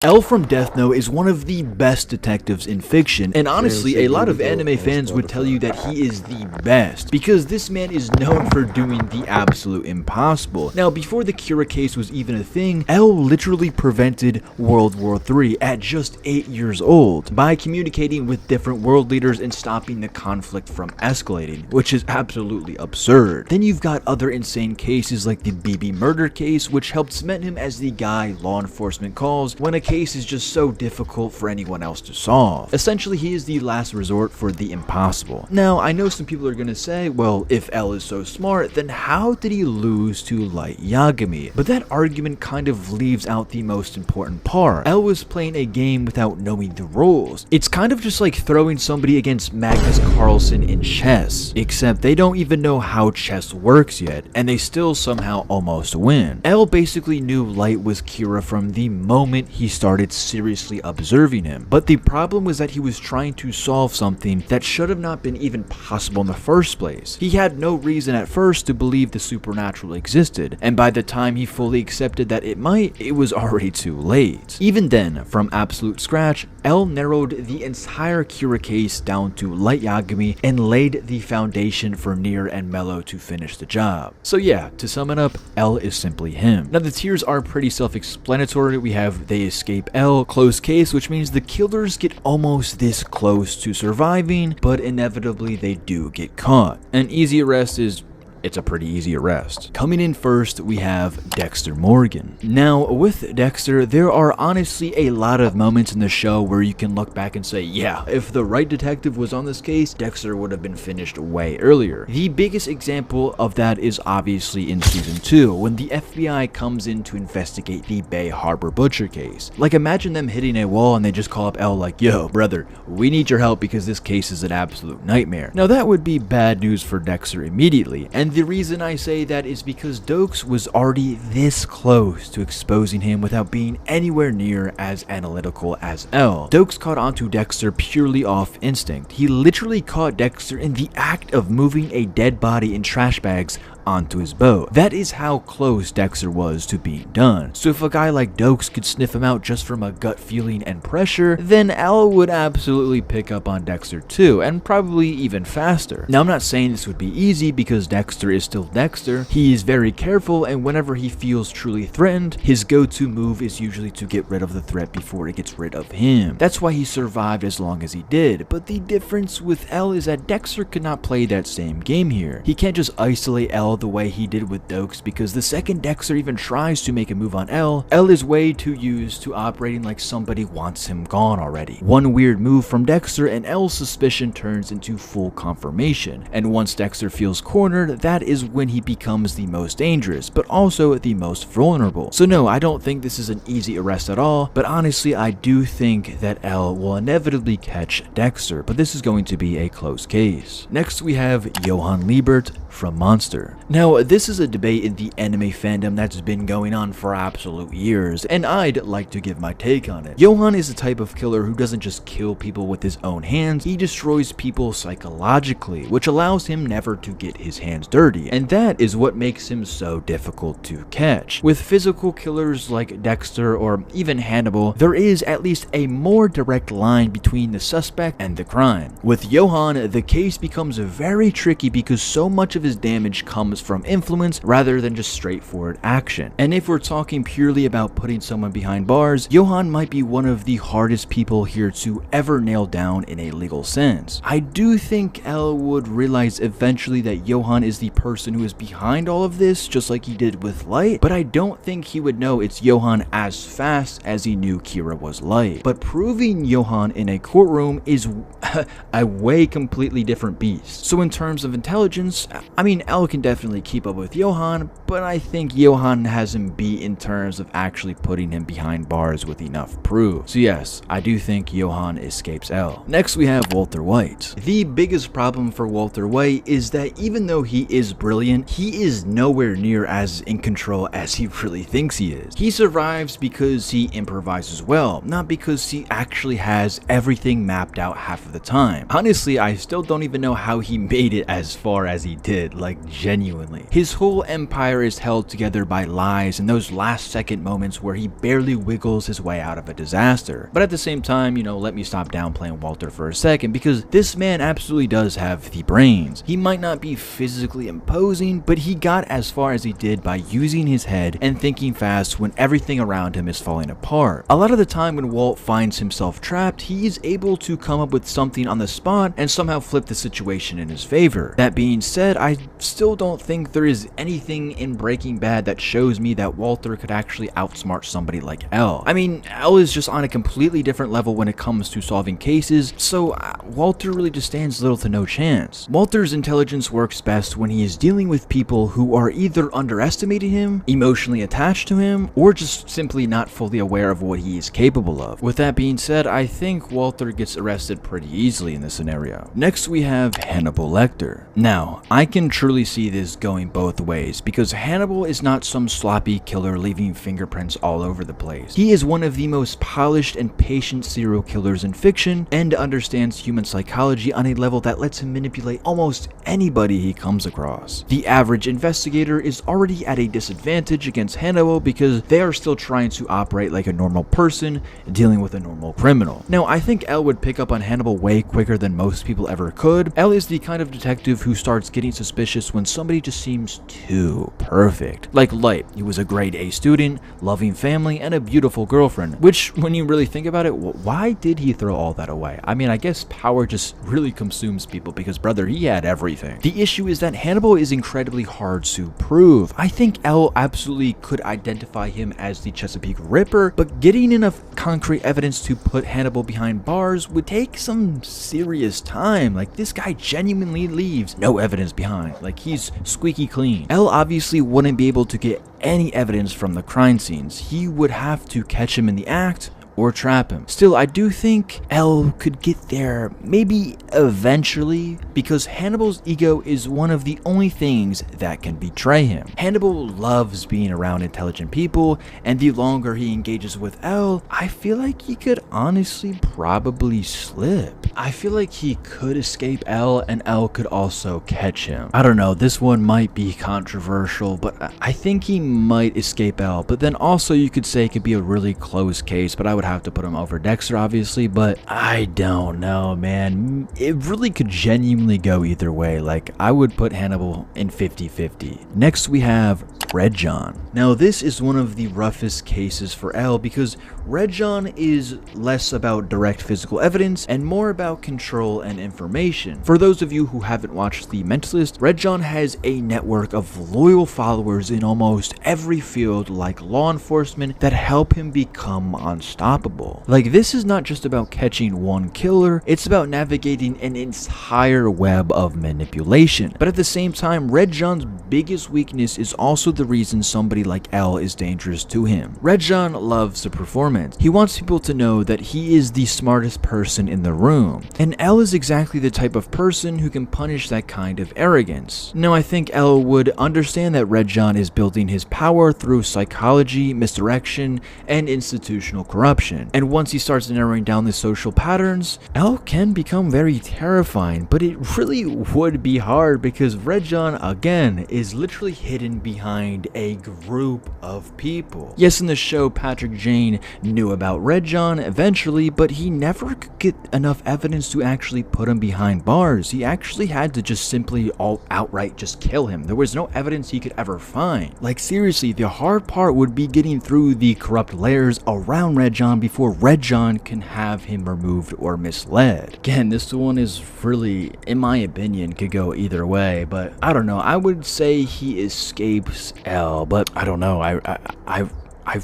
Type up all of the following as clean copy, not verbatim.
L from Death Note is one of the best detectives in fiction, and honestly, a lot of anime fans would tell you that he is the best, because this man is known for doing the absolute impossible. Now, before the Kira case was even a thing, L literally prevented World War III at just 8 years old by communicating with different world leaders and stopping the conflict from escalating, which is absolutely absurd. Then you've got other insane cases like the BB murder case, which helped cement him as the guy law enforcement calls when a case is just so difficult for anyone else to solve. Essentially, he is the last resort for the impossible. Now, I know some people are gonna say, well, if L is so smart, then how did he lose to Light Yagami? But that argument kind of leaves out the most important part. L was playing a game without knowing the rules. It's kind of just like throwing somebody against Magnus Carlsen in chess, except they don't even know how chess works yet, and they still somehow almost win. L basically knew Light was Kira from the moment he started seriously observing him, but the problem was that he was trying to solve something that should have not been even possible in the first place. He had no reason at first to believe the supernatural existed, and by the time he fully accepted that it might, it was already too late. Even then, from absolute scratch, L narrowed the entire Kira case down to Light Yagami and laid the foundation for Nier and Mello to finish the job. So yeah, to sum it up, L is simply him. Now the tiers are pretty self-explanatory. We have they escape L, close case, which means the killers get almost this close to surviving, but inevitably they do get caught. An easy arrest is it's a pretty easy arrest. Coming in first, we have Dexter Morgan. Now, with Dexter, there are honestly a lot of moments in the show where you can look back and say, yeah, if the right detective was on this case, Dexter would have been finished way earlier. The biggest example of that is obviously in season 2, when the FBI comes in to investigate the Bay Harbor Butcher case. Like, imagine them hitting a wall and they just call up L like, yo, brother, we need your help because this case is an absolute nightmare. Now, that would be bad news for Dexter immediately, and the reason I say that is because Dokes was already this close to exposing him without being anywhere near as analytical as L. Dokes caught onto Dexter purely off instinct. He literally caught Dexter in the act of moving a dead body in trash bags onto his boat. That is how close Dexter was to being done. So if a guy like Dokes could sniff him out just from a gut feeling and pressure, then L would absolutely pick up on Dexter too, and probably even faster. Now I'm not saying this would be easy because Dexter is still Dexter. He is very careful, and whenever he feels truly threatened, his go-to move is usually to get rid of the threat before it gets rid of him. That's why he survived as long as he did, but the difference with L is that Dexter could not play that same game here. He can't just isolate L the way he did with Dokes, because the second Dexter even tries to make a move on L is way too used to operating like somebody wants him gone already. One weird move from Dexter and L's suspicion turns into full confirmation, and once Dexter feels cornered, that is when he becomes the most dangerous, but also the most vulnerable. So no, I don't think this is an easy arrest at all, but honestly, I do think that L will inevitably catch Dexter, but this is going to be a close case. Next, we have Johann Liebert from Monster. Now, this is a debate in the anime fandom that's been going on for absolute years, and I'd like to give my take on it. Johann is the type of killer who doesn't just kill people with his own hands, he destroys people psychologically, which allows him never to get his hands dirty, and that is what makes him so difficult to catch. With physical killers like Dexter or even Hannibal, there is at least a more direct line between the suspect and the crime. With Johann, the case becomes very tricky because so much of his damage comes from influence rather than just straightforward action. And if we're talking purely about putting someone behind bars, Johann might be one of the hardest people here to ever nail down in a legal sense. I do think L would realize eventually that Johann is the person who is behind all of this, just like he did with Light, but I don't think he would know it's Johann as fast as he knew Kira was Light. But proving Johann in a courtroom is a way completely different beast. So in terms of intelligence, I mean, L can definitely keep up with Johann, but I think Johann has him beat in terms of actually putting him behind bars with enough proof. So yes, I do think Johann escapes L. Next, we have Walter White. The biggest problem for Walter White is that even though he is brilliant, he is nowhere near as in control as he really thinks he is. He survives because he improvises well, not because he actually has everything mapped out half of the time. Honestly, I still don't even know how he made it as far as he did. did, like genuinely. His whole empire is held together by lies and those last second moments where he barely wiggles his way out of a disaster. But at the same time, let me stop downplaying Walter for a second, because this man absolutely does have the brains. He might not be physically imposing, but he got as far as he did by using his head and thinking fast when everything around him is falling apart. A lot of the time when Walt finds himself trapped, he is able to come up with something on the spot and somehow flip the situation in his favor. That being said, I still don't think there is anything in Breaking Bad that shows me that Walter could actually outsmart somebody like L. I mean, L is just on a completely different level when it comes to solving cases, so Walter really just stands little to no chance. Walter's intelligence works best when he is dealing with people who are either underestimating him, emotionally attached to him, or just simply not fully aware of what he is capable of. With that being said, I think Walter gets arrested pretty easily in this scenario. Next we have Hannibal Lecter. Now, I can truly see this going both ways, because Hannibal is not some sloppy killer leaving fingerprints all over the place. He is one of the most polished and patient serial killers in fiction, and understands human psychology on a level that lets him manipulate almost anybody he comes across. The average investigator is already at a disadvantage against Hannibal because they are still trying to operate like a normal person dealing with a normal criminal. Now, I think L would pick up on Hannibal way quicker than most people ever could. L is the kind of detective who starts getting suspicious when somebody just seems too perfect. Like Light, he was a grade A student, loving family, and a beautiful girlfriend, which when you really think about it, why did he throw all that away? I mean, I guess power just really consumes people because, brother, he had everything. The issue is that Hannibal is incredibly hard to prove. I think L absolutely could identify him as the Chesapeake Ripper, but getting enough concrete evidence to put Hannibal behind bars would take some serious time. Like, this guy genuinely leaves no evidence behind. Like, he's squeaky clean. L obviously wouldn't be able to get any evidence from the crime scenes. He would have to catch him in the act or trap him. Still, I do think L could get there, maybe eventually, because Hannibal's ego is one of the only things that can betray him. Hannibal loves being around intelligent people, and the longer he engages with L, I feel like he could honestly probably slip. I feel like he could escape L, and L could also catch him. I don't know, this one might be controversial, but I think he might escape L, but then also you could say it could be a really close case, but I would have to put him over Dexter, obviously, but I don't know, man. It really could genuinely go either way. Like, I would put Hannibal in 50-50. Next, we have Red John. Now, this is one of the roughest cases for L because Red John is less about direct physical evidence and more about control and information. For those of you who haven't watched The Mentalist, Red John has a network of loyal followers in almost every field, like law enforcement, that help him become unstoppable. Like, this is not just about catching one killer, it's about navigating an entire web of manipulation. But at the same time, Red John's biggest weakness is also the reason somebody like L is dangerous to him. Red John loves the performance. He wants people to know that he is the smartest person in the room. And L is exactly the type of person who can punish that kind of arrogance. Now, I think L would understand that Red John is building his power through psychology, misdirection, and institutional corruption. And once he starts narrowing down the social patterns, L can become very terrifying, but it really would be hard because Red John, again, is literally hidden behind a group of people. Yes, in the show, Patrick Jane knew about Red John eventually, but he never could get enough evidence to actually put him behind bars. He actually had to just simply outright just kill him. There was no evidence he could ever find. Like, seriously, the hard part would be getting through the corrupt layers around Red John before Red John can have him removed or misled. Again, this one is really, in my opinion, could go either way, but I don't know. I would say he escapes L, but I don't know. I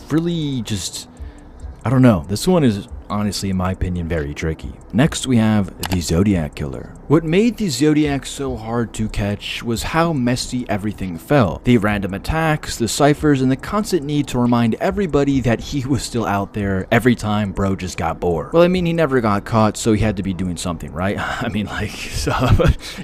really just, I don't know. This one is honestly, in my opinion, very tricky. Next, we have the Zodiac Killer. What made the Zodiac so hard to catch was how messy everything felt. The random attacks, the ciphers, and the constant need to remind everybody that he was still out there every time bro just got bored. Well, I mean, he never got caught, so he had to be doing something, right? I mean, like, so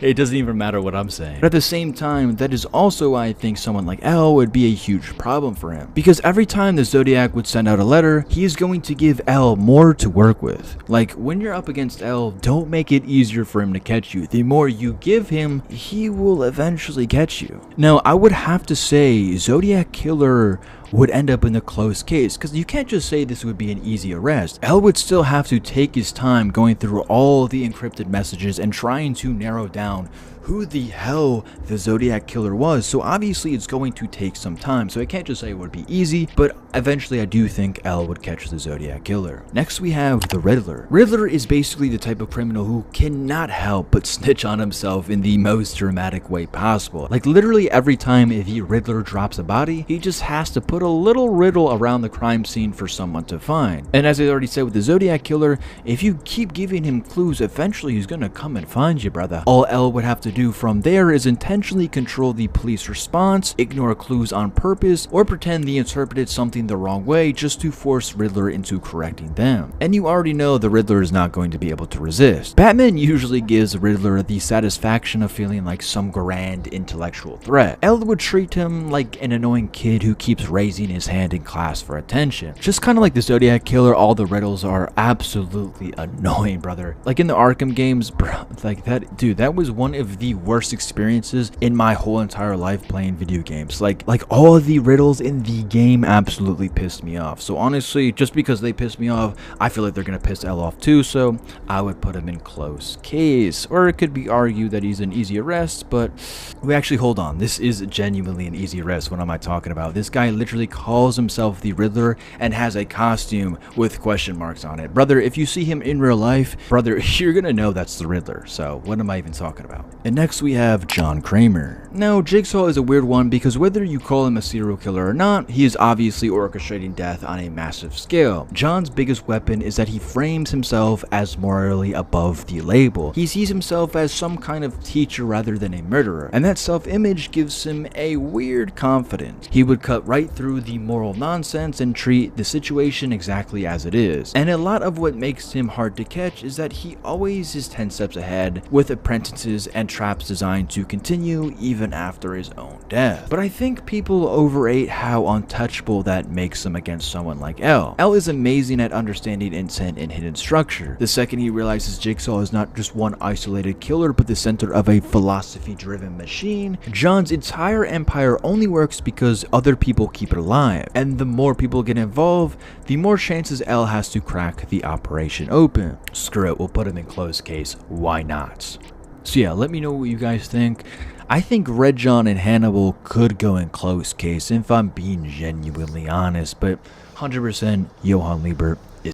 it doesn't even matter what I'm saying. But at the same time, that is also why I think someone like L would be a huge problem for him. Because every time the Zodiac would send out a letter, he is going to give L more to work with. Like, when you're up against L, don't make it easier for him to catch you. The more you give him, he will eventually catch you. Now, I would have to say Zodiac Killer would end up in a close case, because you can't just say this would be an easy arrest. L would still have to take his time going through all the encrypted messages and trying to narrow down who the hell the Zodiac Killer was. So obviously it's going to take some time, so I can't just say it would be easy, but eventually I do think L would catch the Zodiac Killer. Next we have the Riddler. Riddler is basically the type of criminal who cannot help but snitch on himself in the most dramatic way possible. Like, literally every time the Riddler drops a body, he just has to put a little riddle around the crime scene for someone to find. And as I already said with the Zodiac Killer, if you keep giving him clues, eventually he's gonna come and find you, brother. All L would have to do from there is intentionally control the police response, ignore clues on purpose, or pretend they interpreted something the wrong way just to force Riddler into correcting them. And you already know the Riddler is not going to be able to resist. Batman usually gives Riddler the satisfaction of feeling like some grand intellectual threat. L would treat him like an annoying kid who keeps raising his hand in class for attention. Just kind of like the Zodiac Killer, all the riddles are absolutely annoying, brother. Like in the Arkham games, bro, like that, dude, that was one of the worst experiences in my whole entire life playing video games. Like all of the riddles in the game absolutely pissed me off. So honestly, just because they pissed me off, I feel like they're gonna piss L off too, so I would put him in close case. Or it could be argued that he's an easy arrest, but we actually, hold on, this is genuinely an easy arrest. What am I talking about? This guy literally calls himself the Riddler and has a costume with question marks on it. Brother, if you see him in real life, brother, you're gonna know that's the Riddler. So what am I even talking about? And next we have John Kramer. Now, Jigsaw is a weird one because whether you call him a serial killer or not, he is obviously orchestrating death on a massive scale. John's biggest weapon is that he frames himself as morally above the label. He sees himself as some kind of teacher rather than a murderer, and that self-image gives him a weird confidence. He would cut right through the moral nonsense and treat the situation exactly as it is. And a lot of what makes him hard to catch is that he always is 10 steps ahead, with apprentices and traps designed to continue even after his own death. But I think people overrate how untouchable that makes him against someone like L. L is amazing at understanding intent and hidden structure. The second he realizes Jigsaw is not just one isolated killer but the center of a philosophy-driven machine, John's entire empire only works because other people keep it alive. And the more people get involved, the more chances L has to crack the operation open. Screw it, we'll put him in closed case. Why not? So yeah, let me know what you guys think. I think Red John and Hannibal could go in close case if I'm being genuinely honest, but 100% Johann Liebert is...